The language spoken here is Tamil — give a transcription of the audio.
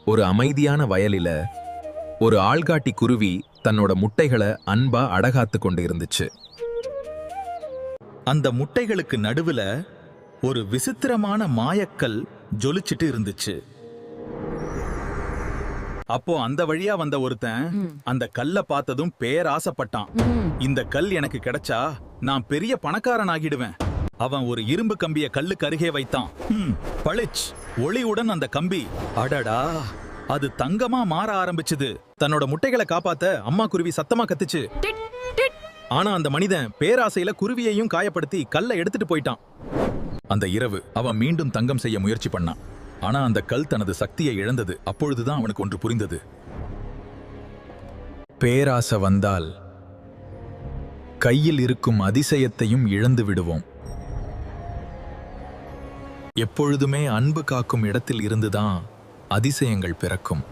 ஒரு அமைதியான வயலில ஒரு ஆள்காட்டி குருவி தன்னோட முட்டைகளை அன்பா அடகாத்து கொண்டு இருந்துச்சு. அந்த முட்டைகளுக்கு நடுவுல ஒரு விசித்திரமான மாயக்கல் ஜொலிச்சிட்டு இருந்துச்சு. அப்போ அந்த வழியா வந்த ஒருத்தன் அந்த கல்ல பார்த்ததும் பேராசைப்பட்டான். இந்த கல் எனக்கு கிடைச்சா நான் பெரிய பணக்காரன் ஆகிடுவேன். அவன் ஒரு இரும்பு கம்பிய கல்லுக்கு அருகே வைத்தான். பளிச் ஒளியுடன் அந்த கம்பி, அடடா, அது தங்கமா மாற ஆரம்பிச்சுது. தன்னோட முட்டைகளை காப்பாத்த அம்மா குருவி சத்தமா கத்துச்சு. ஆனா அந்த மனிதன் பேராசையில குருவியையும் காயப்படுத்தி கல்லை எடுத்துட்டு போயிட்டான். அந்த இரவு அவன் மீண்டும் தங்கம் செய்ய முயற்சி பண்ணான். ஆனா அந்த கல் தனது சக்தியை இழந்தது. அப்பொழுதுதான் அவனுக்கு ஒன்று புரிந்தது. பேராசை வந்தால் கையில் இருக்கும் அதிசயத்தையும் இழந்து விடுவோம். எப்பொழுதுமே அன்பு காக்கும் இடத்தில் இருந்துதான் அதிசயங்கள் பிறக்கும்.